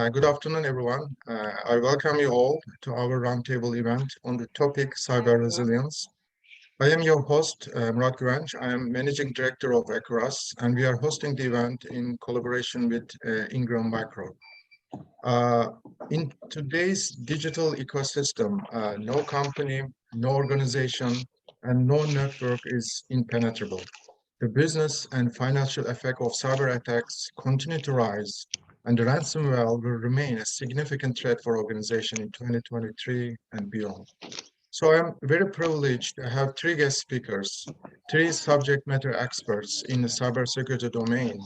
Good afternoon, everyone. I welcome you all to our roundtable event on the topic cyber resilience. I am your host, Murat Güvenç. I am Managing Director of Accuras, and we are hosting the event in collaboration with Ingram Micro. In today's digital ecosystem, no company, no organization, and no network is impenetrable. The business and financial effect of cyber attacks continue to rise, and the ransomware will remain a significant threat for organizations in 2023 and beyond. So I'm very privileged to have three guest speakers, three subject matter experts in the cybersecurity domain,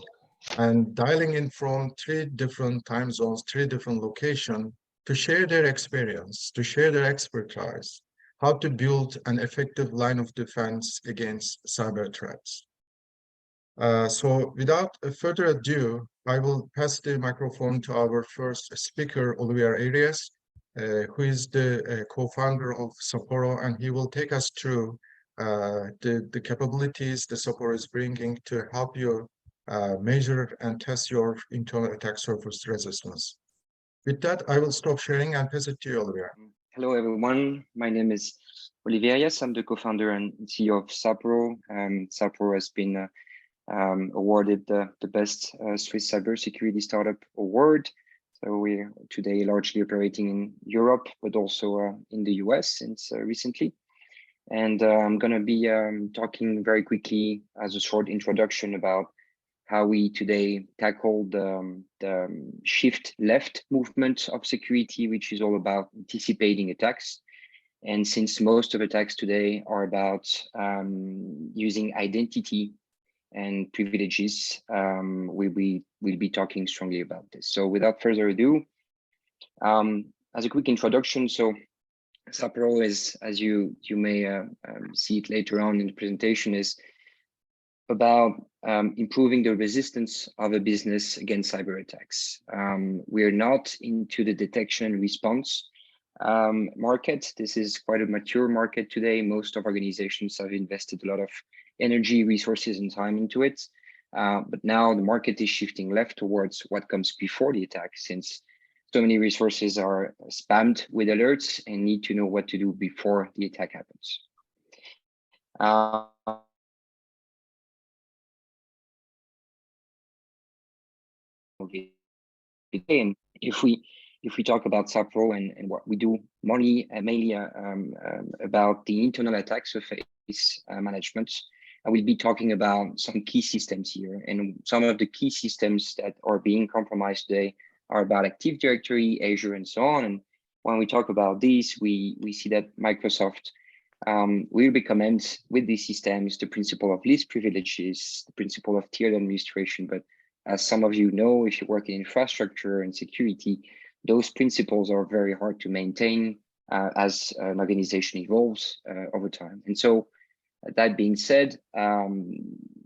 and dialing in from three different time zones, three different locations to share their experience, to share their expertise, how to build an effective line of defense against cyber threats. So without further ado, I will pass the microphone to our first speaker, Olivier Arias, who is the co-founder of Saporo, and he will take us through the capabilities the Saporo is bringing to help you measure and test your internal attack surface resistance. With that, I will stop sharing and pass it to you, Olivier. Hello, everyone. My name is Olivier Arias. I'm the co-founder and CEO of Saporo. Saporo has been awarded the best Swiss cybersecurity startup award. So we're today largely operating in Europe, but also in the US since recently. And I'm going to be talking very quickly as a short introduction about how we today tackle the shift left movement of security, which is all about anticipating attacks. And since most of attacks today are about using identity and privileges, we'll be talking strongly about this. So without further ado, as a quick introduction, so Saporo is, as you may see it later on in the presentation, is about improving the resistance of a business against cyber attacks. We are not into the detection and response market. This is quite a mature market today. Most of organizations have invested a lot of energy, resources, and time into it. But now the market is shifting left towards what comes before the attack, since so many resources are spammed with alerts and need to know what to do before the attack happens. And if we talk about Saporo and what we do mainly about the internal attack surface management, I will be talking about some key systems here, and some of the key systems that are being compromised today are about Active Directory, Azure, and so on. And when we talk about these, we see that Microsoft will recommend with these systems the principle of least privileges, the principle of tiered administration. But as some of you know, if you work in infrastructure and security, those principles are very hard to maintain as an organization evolves over time. And so that being said,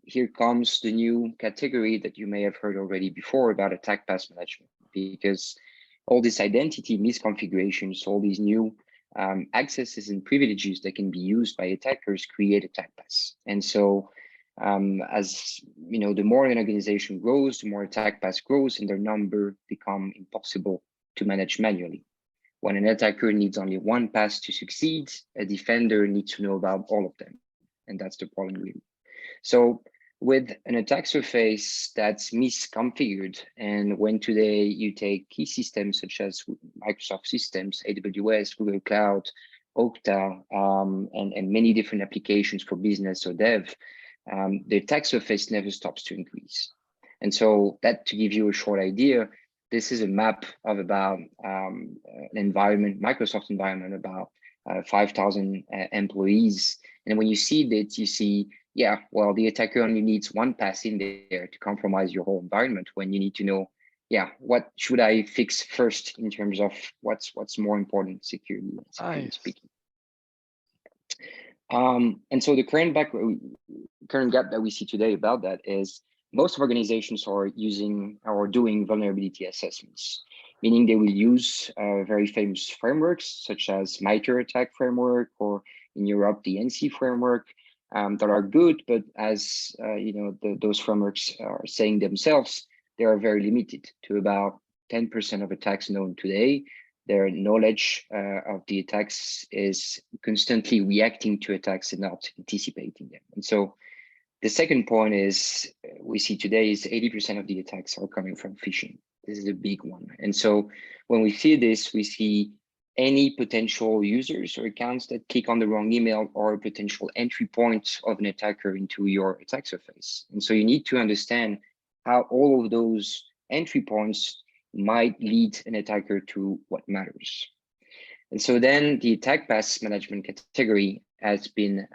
here comes the new category that you may have heard already before about attack path management, because all these identity misconfigurations, all these new accesses and privileges that can be used by attackers create attack paths. And so as you know, the more an organization grows, the more attack paths grows, and their number become impossible to manage manually. When an attacker needs only one path to succeed, a defender needs to know about all of them. And that's the problem really. So with an attack surface that's misconfigured, and when today you take key systems such as Microsoft systems, AWS, Google Cloud, Okta, and many different applications for business or dev, the attack surface never stops to increase. And so that, to give you a short idea, this is a map of about an environment, Microsoft environment, about 5,000 employees. And when you see that, you see, yeah, well, the attacker only needs one pass in there to compromise your whole environment, when you need to know, yeah, what should I fix first in terms of what's more important, security speaking. And so the current gap that we see today about that is most organizations are using or doing vulnerability assessments, meaning they will use very famous frameworks such as MITRE ATT&CK framework, or in Europe, the NC framework, that are good, but as you know, those frameworks are saying themselves, they are very limited to about 10% of attacks known today. Their knowledge of the attacks is constantly reacting to attacks and not anticipating them. And so the second point is we see today is 80% of the attacks are coming from phishing. This is a big one. And so when we see this, we see any potential users or accounts that click on the wrong email or a potential entry point of an attacker into your attack surface. And so you need to understand how all of those entry points might lead an attacker to what matters. And so then the attack path management category has been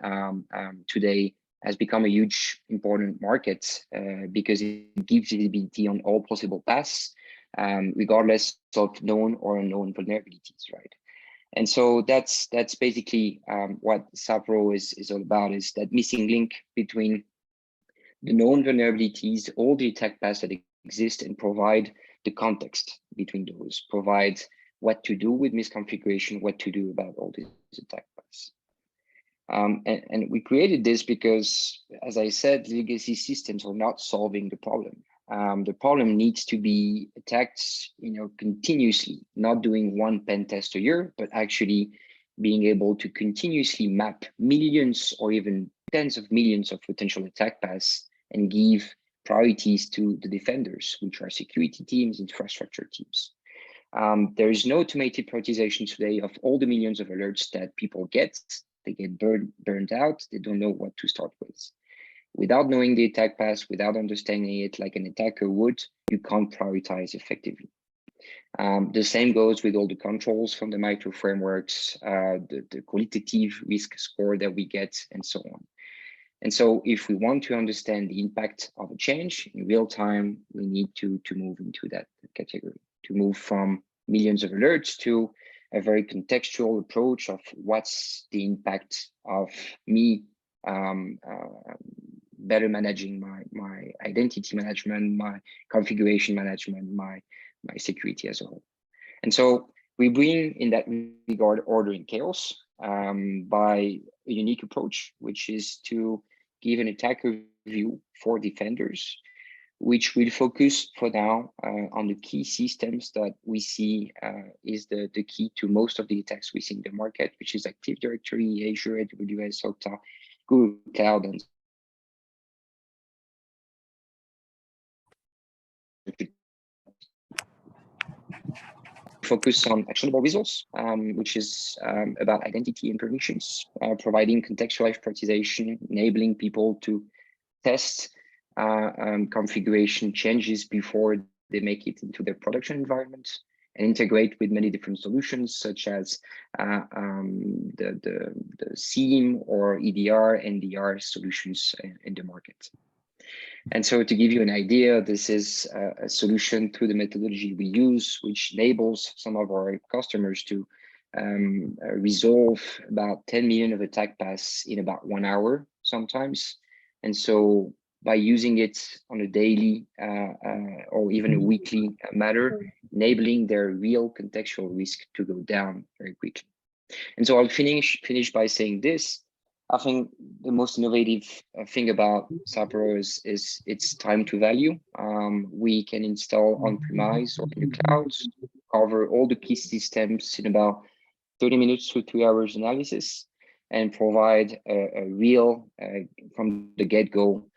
today has become a huge important market because it gives visibility on all possible paths, regardless of known or unknown vulnerabilities, right? And so that's basically what Saporo is all about, is that missing link between the known vulnerabilities, all the attack paths that exist, and provide the context between those, provide what to do with misconfiguration, what to do about all these attack paths. And we created this because, as I said, legacy systems are not solving the problem. The problem needs to be attacked, continuously, not doing one pen test a year, but actually being able to continuously map millions or even tens of millions of potential attack paths and give priorities to the defenders, which are security teams, infrastructure teams. There is no automated prioritization today of all the millions of alerts that people get. They get burned out. They don't know what to start with. Without knowing the attack path, without understanding it like an attacker would, you can't prioritize effectively. The same goes with all the controls from the micro frameworks, the qualitative risk score that we get, and so on. And so if we want to understand the impact of a change in real time, we need to move into that category, to move from millions of alerts to a very contextual approach of what's the impact of me better managing my identity management, my configuration management, my security as a whole. And so we bring in that regard order in chaos by a unique approach, which is to give an attacker view for defenders, which will focus for now on the key systems that we see is the key to most of the attacks we see in the market, which is Active Directory, Azure, AWS, Okta, Google Cloud, and focus on actionable results, which is about identity and permissions, providing contextualized prioritization, enabling people to test configuration changes before they make it into their production environment, and integrate with many different solutions such as the SIEM or EDR, NDR solutions in the market. And so to give you an idea, this is a solution through the methodology we use, which enables some of our customers to resolve about 10 million of attack paths in about 1 hour sometimes. And so by using it on a daily or even a weekly matter, enabling their real contextual risk to go down very quickly. And so I'll finish by saying this. I think the most innovative thing about Saporo is its time to value. We can install on-premise or in the clouds, cover all the key systems in about 30 minutes to 3 hours analysis, and provide a real, from the get-go,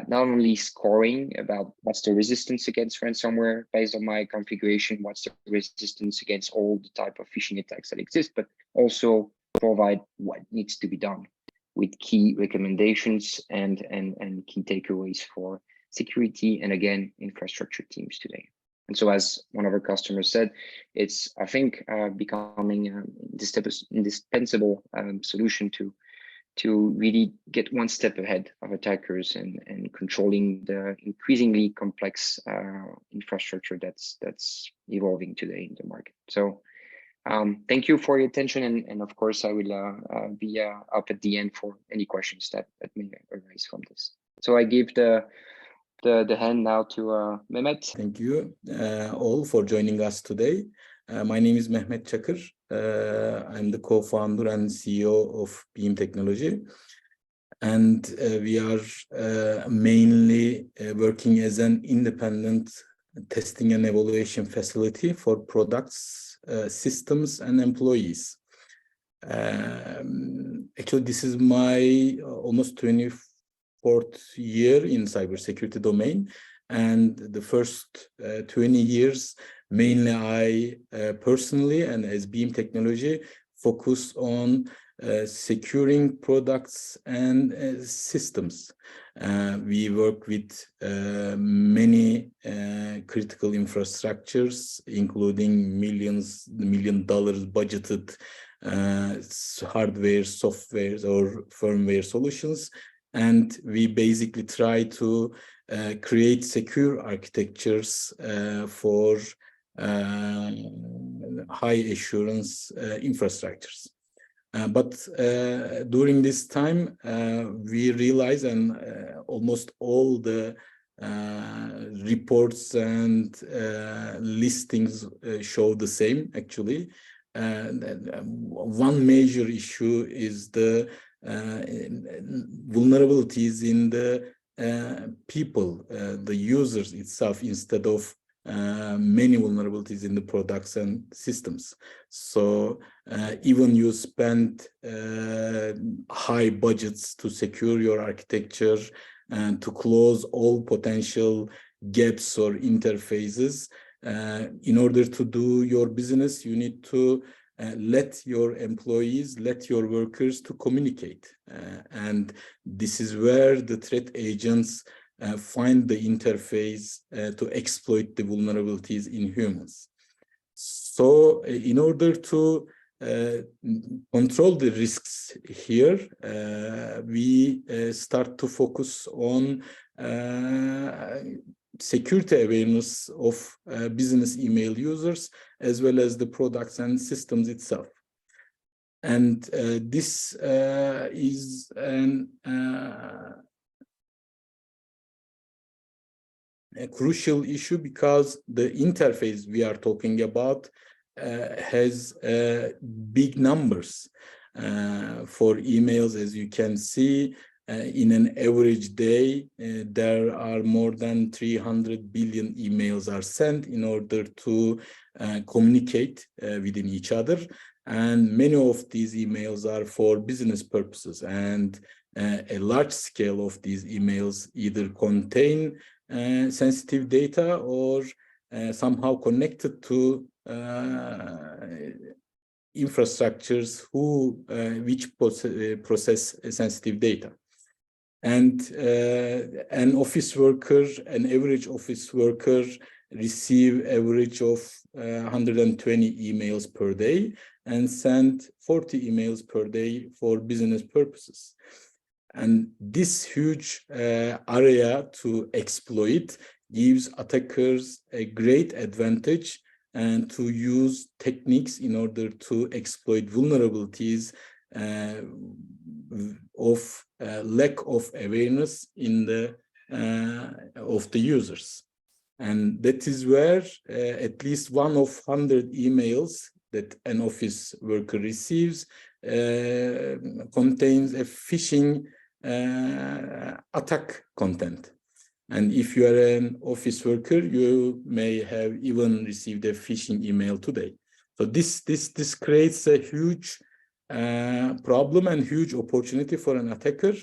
not only scoring about what's the resistance against ransomware based on my configuration, what's the resistance against all the type of phishing attacks that exist, but also provide what needs to be done with key recommendations and key takeaways for security and, again, infrastructure teams today. And so, as one of our customers said, it's, I think, becoming an indispensable solution to really get one step ahead of attackers and controlling the increasingly complex infrastructure that's evolving today in the market. So thank you for your attention, and of course I will be up at the end for any questions that may arise from this. So I give the hand now to Mehmet. Thank you all for joining us today. My name is Mehmet Çakır. I'm the co-founder and CEO of IBM Teknoloji. And we are mainly working as an independent testing and evaluation facility for products, systems, and employees. Actually, this is my almost 24th year in cybersecurity domain, and the first 20 years, mainly I personally and as Beam Teknoloji focus on securing products and systems. We work with many critical infrastructures, including $1 million budgeted hardware, software, or firmware solutions. And we basically try to create secure architectures for high assurance infrastructures. But during this time, we realize, and almost all the reports and listings show the same, actually. One major issue is the vulnerabilities in the people, the users itself, instead of many vulnerabilities in the products and systems. So even you spend high budgets to secure your architecture and to close all potential gaps or interfaces, in order to do your business, you need to let your employees, let your workers to communicate. And this is where the threat agents find the interface to exploit the vulnerabilities in humans. So in order to control the risks here, we start to focus on security awareness of business email users, as well as the products and systems itself. And this is a crucial issue, because the interface we are talking about has big numbers. For emails, as you can see, in an average day, there are more than 300 billion emails are sent in order to communicate within each other. And many of these emails are for business purposes. And a large scale of these emails either contain sensitive data or somehow connected to infrastructures which process sensitive data. And an average office worker receive average of 120 emails per day and send 40 emails per day for business purposes. And this huge area to exploit gives attackers a great advantage and to use techniques in order to exploit vulnerabilities of lack of awareness in the of the users. And that is where at least one of 100 emails that an office worker receives contains a phishing attack content. And if you are an office worker, you may have even received a phishing email today. So this creates a huge problem and huge opportunity for an attacker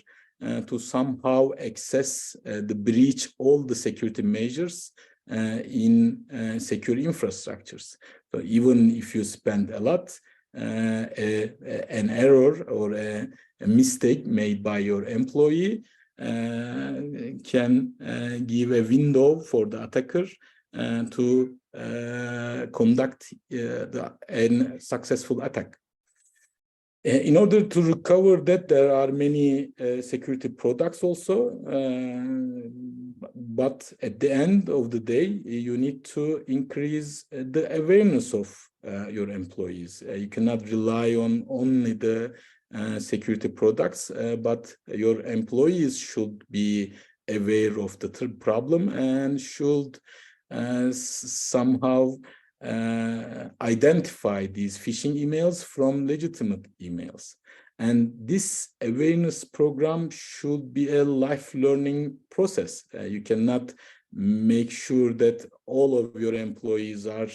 to somehow access the breach all the security measures in secure infrastructures. So even if you spend a lot, an error or a mistake made by your employee can give a window for the attacker to conduct a successful attack. In order to recover that, there are many security products also, but at the end of the day, you need to increase the awareness of your employees. You cannot rely on only the security products, but your employees should be aware of the problem and should somehow identify these phishing emails from legitimate emails. And this awareness program should be a life learning process. You cannot make sure that all of your employees are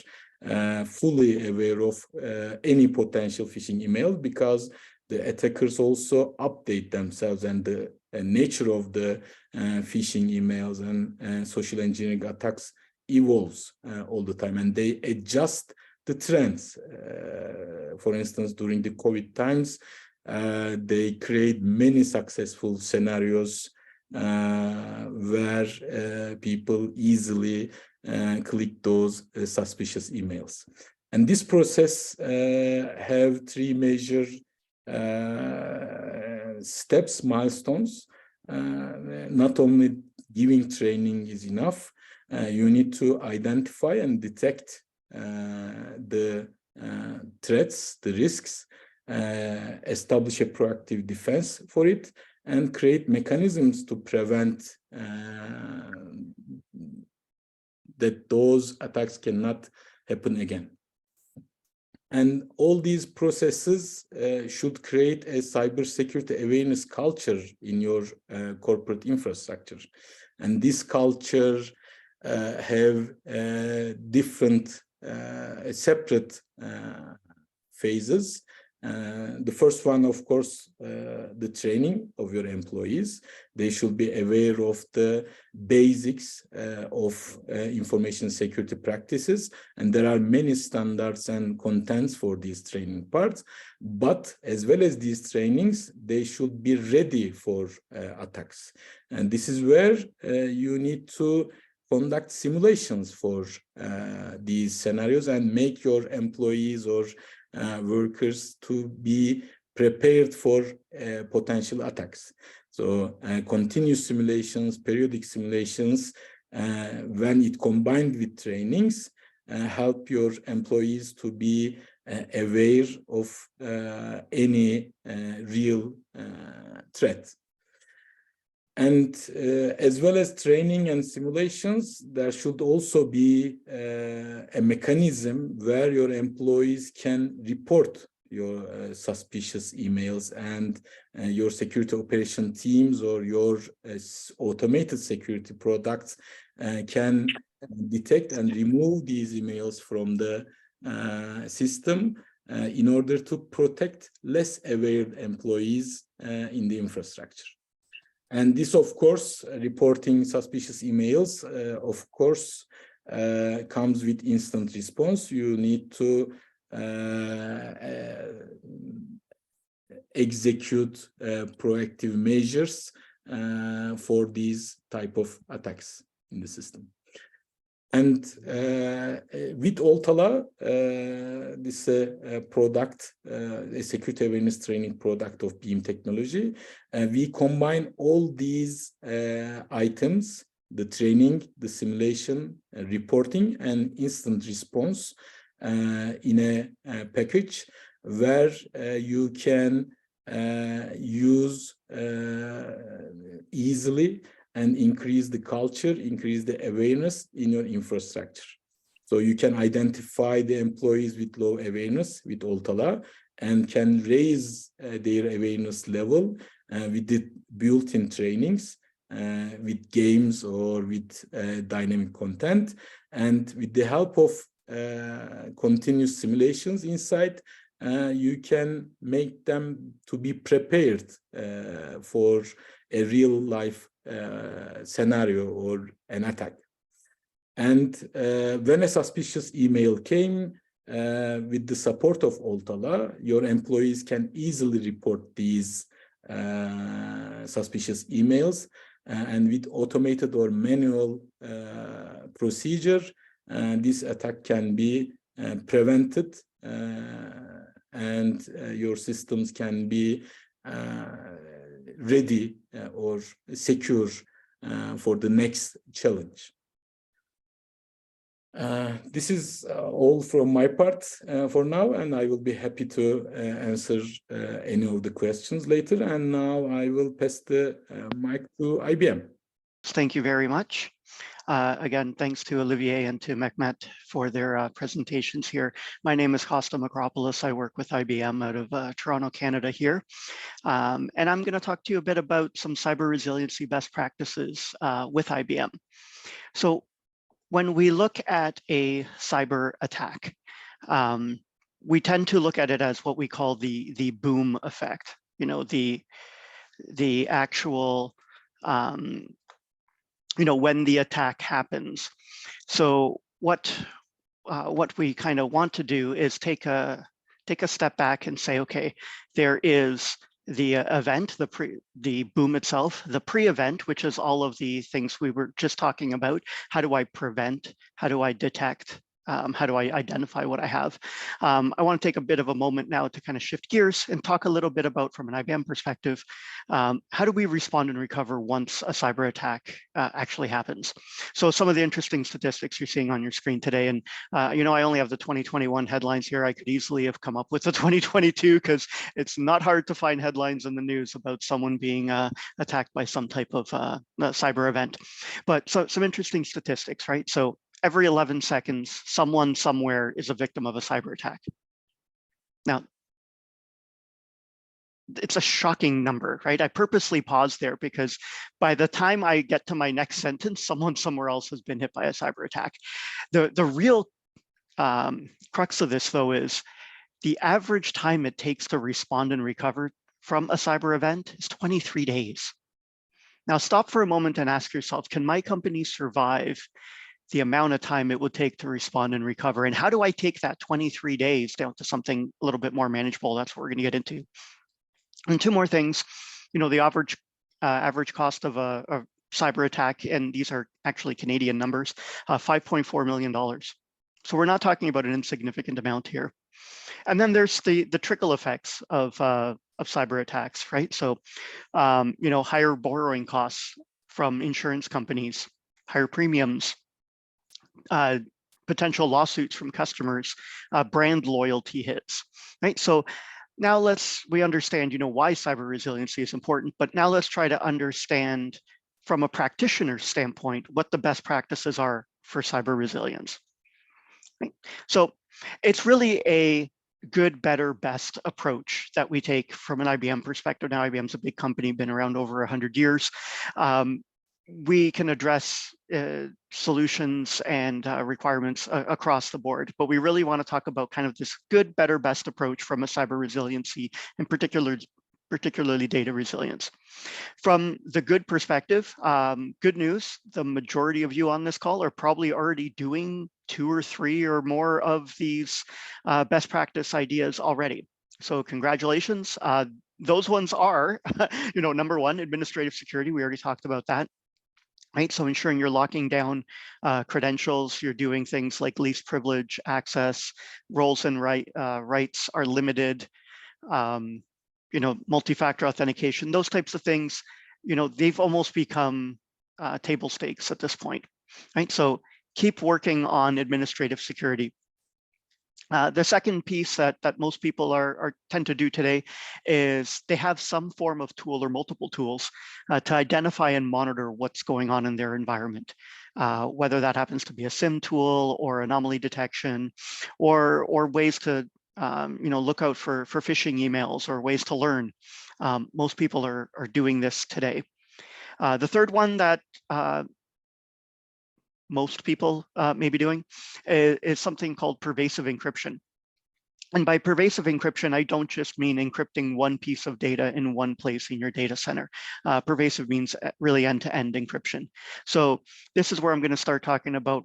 fully aware of any potential phishing email, because the attackers also update themselves, and the nature of the phishing emails and social engineering attacks evolves all the time, and they adjust the trends. For instance, during the COVID times, they create many successful scenarios where people easily click those suspicious emails. And this process have three major steps, milestones. Not only giving training is enough, you need to identify and detect the threats, the risks, establish a proactive defense for it, and create mechanisms to prevent that those attacks cannot happen again. And all these processes should create a cybersecurity awareness culture in your corporate infrastructure. And this culture have different separate phases. The first one, of course, the training of your employees. They should be aware of the basics of information security practices. And there are many standards and contents for these training parts. But as well as these trainings, they should be ready for attacks. And this is where you need to conduct simulations for these scenarios and make your employees or workers to be prepared for potential attacks. So continuous simulations, periodic simulations, when it combined with trainings, help your employees to be aware of any real threat. And as well as training and simulations, there should also be a mechanism where your employees can report your suspicious emails, and your security operation teams or your automated security products can detect and remove these emails from the system in order to protect less aware employees in the infrastructure. And this, of course, reporting suspicious emails, of course, comes with instant response. You need to execute proactive measures for these type of attacks in the system. And with Oltala, this product, a security awareness training product of IBM Teknoloji, we combine all these items, the training, the simulation, reporting, and instant response in a package where you can use easily and increase the culture, increase the awareness in your infrastructure. So you can identify the employees with low awareness with Oltala and can raise their awareness level with the built-in trainings, with games or with dynamic content. And with the help of continuous simulations inside, you can make them to be prepared for a real life scenario or an attack. And when a suspicious email came, with the support of Oltala, your employees can easily report these suspicious emails, and with automated or manual procedure, this attack can be prevented, and your systems can be ready or secure for the next challenge. This is all from my part for now, and I will be happy to answer any of the questions later. And now I will pass the mic to IBM. Thank you very much. Again, thanks to Olivier and to Mehmet for their presentations here. My name is Costa Makropoulos. I work with IBM out of Toronto, Canada here. And I'm going to talk to you a bit about some cyber resiliency best practices with IBM. So when we look at a cyber attack, we tend to look at it as what we call the boom effect. You know, the actual, you know, when the attack happens. So what we kind of want to do is take a step back and say, okay, there is the event, the boom itself, the pre-event, which is all of the things we were just talking about. How do I prevent? How do I detect? How do I identify what I have? I want to take a bit of a moment now to kind of shift gears and talk a little bit about, from an IBM perspective, how do we respond and recover once a cyber attack actually happens? So some of the interesting statistics you're seeing on your screen today, and you know, I only have the 2021 headlines here. I could easily have come up with the 2022 because it's not hard to find headlines in the news about someone being attacked by some type of cyber event. But so some interesting statistics, right? So every 11 seconds, someone somewhere is a victim of a cyber attack. Now, it's a shocking number, right? I purposely paused there because by the time I get to my next sentence, someone somewhere else has been hit by a cyber attack. The real crux of this, though, is the average time it takes to respond and recover from a cyber event is 23 days. Now, stop for a moment and ask yourself, can my company survive the amount of time it would take to respond and recover? And how do I take that 23 days down to something a little bit more manageable? That's what we're going to get into. And two more things, you know, the average cost of a cyber attack, and these are actually Canadian numbers, $5.4 million. So we're not talking about an insignificant amount here. And then there's the trickle effects of cyber attacks, right? So, you know, higher borrowing costs from insurance companies, higher premiums, potential lawsuits from customers, brand loyalty hits, right? So now we understand, you know, why cyber resiliency is important, but now let's try to understand from a practitioner standpoint what the best practices are for cyber resilience. Right? So it's really a good, better, best approach that we take from an IBM perspective. Now, IBM's a big company, been around over 100 years. We can address solutions and requirements across the board, but we really want to talk about kind of this good, better, best approach from a cyber resiliency, and particularly data resilience. From the good perspective, good news, the majority of you on this call are probably already doing 2 or 3 or more of these best practice ideas already. So congratulations. Those ones are, you know, number one, administrative security. We already talked about that. Right, so ensuring you're locking down credentials, you're doing things like least privilege access, roles and rights are limited, you know, multi-factor authentication, those types of things, you know, they've almost become table stakes at this point, right? So keep working on administrative security. The second piece that most people tend to do today is they have some form of tool or multiple tools to identify and monitor what's going on in their environment, whether that happens to be a SIM tool or anomaly detection, or ways to you know, look out for phishing emails or ways to learn. Most people are doing this today. The third one that most people may be doing is something called pervasive encryption. And by pervasive encryption, I don't just mean encrypting one piece of data in one place in your data center. Pervasive means really end-to-end encryption. So this is where I'm going to start talking about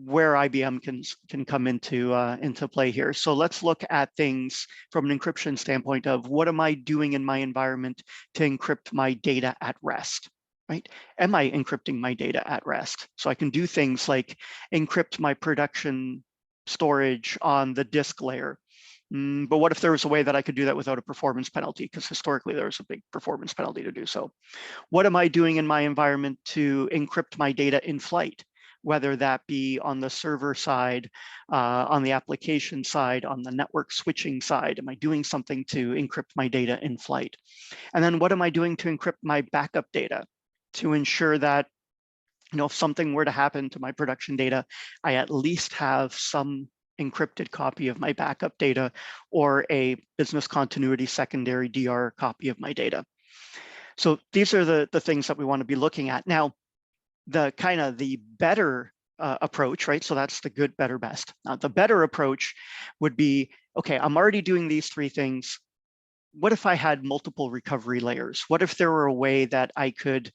where IBM can come into play here. So let's look at things from an encryption standpoint of what am I doing in my environment to encrypt my data at rest? Right? Am I encrypting my data at rest? So I can do things like encrypt my production storage on the disk layer. But what if there was a way that I could do that without a performance penalty? Because historically there was a big performance penalty to do so. What am I doing in my environment to encrypt my data in flight? Whether that be on the server side, on the application side, on the network switching side, am I doing something to encrypt my data in flight? And then what am I doing to encrypt my backup data to ensure that if something were to happen to my production data, I at least have some encrypted copy of my backup data or a business continuity secondary DR copy of my data. So these are the things that we want to be looking at. Now, the better approach, right? So that's the good, better, best. Now, the better approach would be, okay, I'm already doing these three things. What if I had multiple recovery layers? What if there were a way that I could,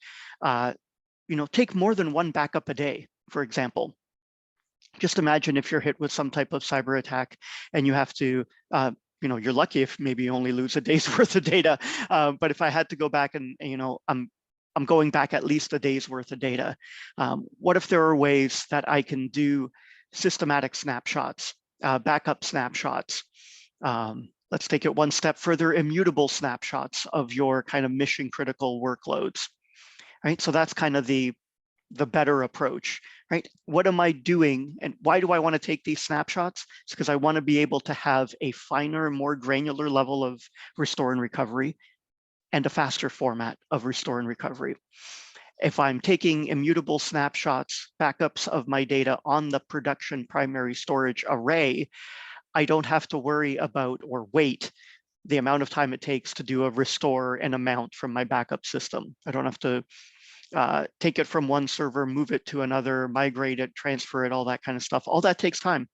take more than one backup a day, for example? Just imagine if you're hit with some type of cyber attack and you have to, you're lucky if maybe you only lose a day's worth of data. But if I had to go back and, I'm going back at least a day's worth of data. What if there are ways that I can do systematic snapshots, backup snapshots? Let's take it one step further, immutable snapshots of your kind of mission critical workloads, right? So that's kind of the better approach, right? What am I doing and why do I want to take these snapshots? It's because I want to be able to have a finer, more granular level of restore and recovery and a faster format of restore and recovery. If I'm taking immutable snapshots, backups of my data on the production primary storage array, I don't have to worry about or wait the amount of time it takes to do a restore and a mount from my backup system. I don't have to take it from one server, move it to another, migrate it, transfer it, all that kind of stuff. All that takes time.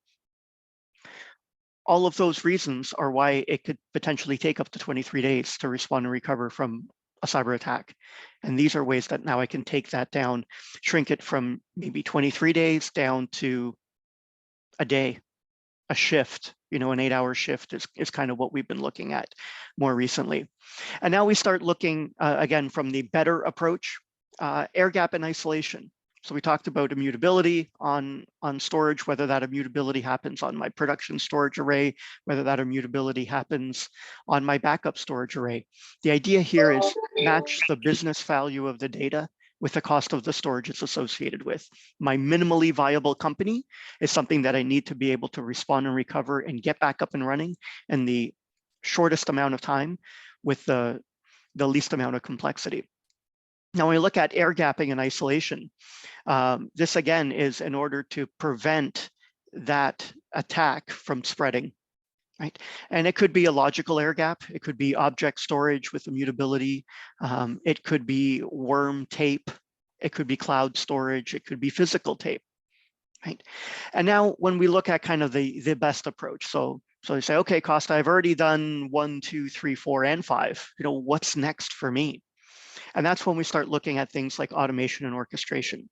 All of those reasons are why it could potentially take up to 23 days to respond and recover from a cyber attack. And these are ways that now I can take that down, shrink it from maybe 23 days down to a day, a shift, an 8-hour shift is kind of what we've been looking at more recently. And now we start looking again from the better approach, air gap and isolation. So we talked about immutability on storage, whether that immutability happens on my production storage array, whether that immutability happens on my backup storage array. The idea here is match the business value of the data with the cost of the storage it's associated with. My minimally viable company is something that I need to be able to respond and recover and get back up and running in the shortest amount of time with the least amount of complexity. Now, when we look at air gapping and isolation, this again is in order to prevent that attack from spreading, right? And it could be a logical air gap. It could be object storage with immutability. It could be worm tape. It could be cloud storage. It could be physical tape, right? And now when we look at kind of the best approach, so you say, okay, Costa, I've already done 1, 2, 3, 4, and 5. What's next for me? And that's when we start looking at things like automation and orchestration.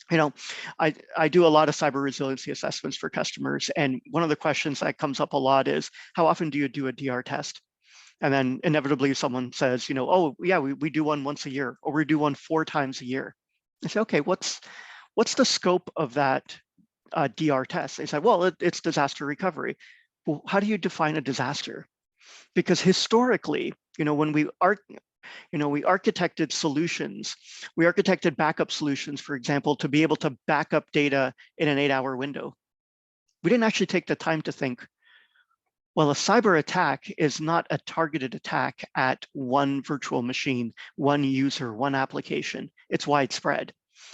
I do a lot of cyber resiliency assessments for customers. And one of the questions that comes up a lot is, how often do you do a DR test? And then inevitably someone says, oh yeah, we do one once a year, or we do one 4 times a year. I say, okay, what's the scope of that DR test? They said, well, it's disaster recovery. Well, how do you define a disaster? Because historically, when we architected solutions. We architected backup solutions, for example, to be able to back up data in an 8-hour window. We didn't actually take the time to think, well, a cyber attack is not a targeted attack at one virtual machine, one user, one application. It's widespread.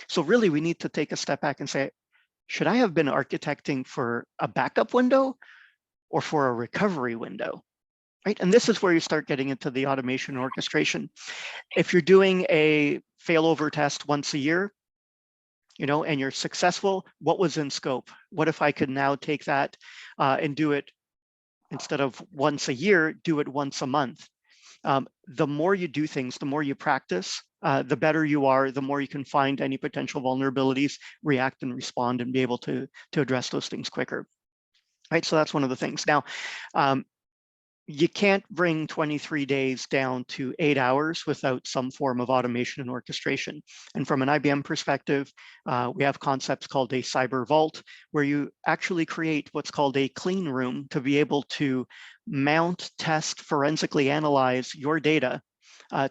So really, we need to take a step back and say, should I have been architecting for a backup window or for a recovery window? Right? And this is where you start getting into the automation and orchestration. If you're doing a failover test once a year, and you're successful, what was in scope? What if I could now take that and do it instead of once a year, do it once a month? The more you do things, the more you practice, the better you are, the more you can find any potential vulnerabilities, react and respond, and be able to address those things quicker. Right? So that's one of the things. Now, you can't bring 23 days down to 8 hours without some form of automation and orchestration. And from an IBM perspective, we have concepts called a cyber vault, where you actually create what's called a clean room to be able to mount, test, forensically analyze your data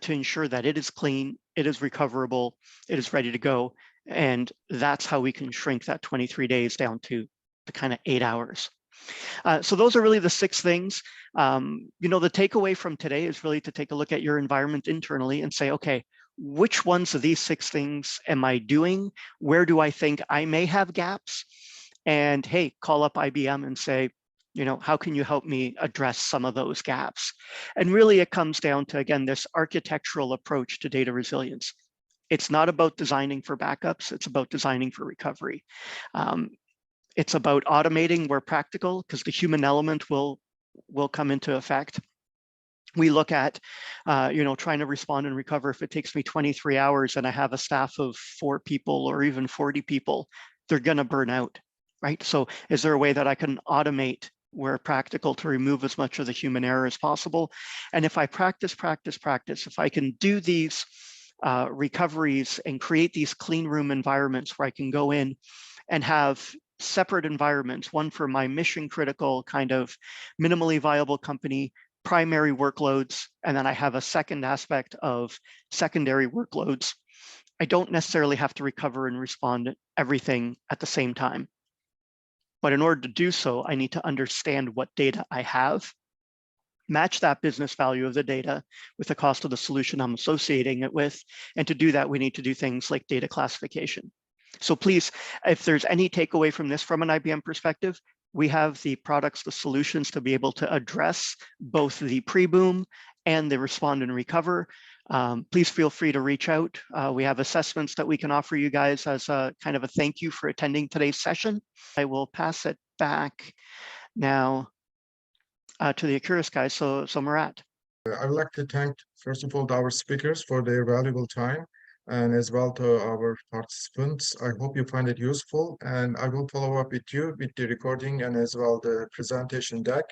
to ensure that it is clean, it is recoverable, it is ready to go. And that's how we can shrink that 23 days down to kind of 8 hours. So those are really the 6 things. The takeaway from today is really to take a look at your environment internally and say, okay, which ones of these 6 things am I doing? Where do I think I may have gaps? And hey, call up IBM and say, how can you help me address some of those gaps? And really it comes down to, again, this architectural approach to data resilience. It's not about designing for backups, it's about designing for recovery. It's about automating where practical, because the human element will come into effect. We look at, trying to respond and recover. If it takes me 23 hours and I have a staff of 4 people or even 40 people, they're going to burn out, right? So is there a way that I can automate where practical to remove as much of the human error as possible? And if I practice, if I can do these recoveries and create these clean room environments where I can go in and have separate environments, one for my mission critical kind of minimally viable company, primary workloads, and then I have a second aspect of secondary workloads. I don't necessarily have to recover and respond to everything at the same time. But in order to do so, I need to understand what data I have, match that business value of the data with the cost of the solution I'm associating it with. And to do that, we need to do things like data classification. So please, if there's any takeaway from this from an IBM perspective, we have the products, the solutions to be able to address both the pre-boom and the respond and recover. Please feel free to reach out. We have assessments that we can offer you guys as a kind of a thank you for attending today's session. I will pass it back now to the Accuras guys. So Murat. I would like to thank, first of all, our speakers for their valuable time, and as well to our participants. I hope you find it useful, and I will follow up with you with the recording and as well the presentation deck.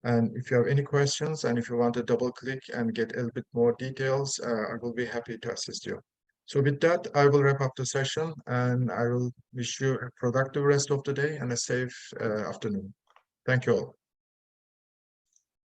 And if you have any questions and if you want to double click and get a little bit more details, I will be happy to assist you. So with that, I will wrap up the session, and I will wish you a productive rest of the day and a safe afternoon. Thank you all.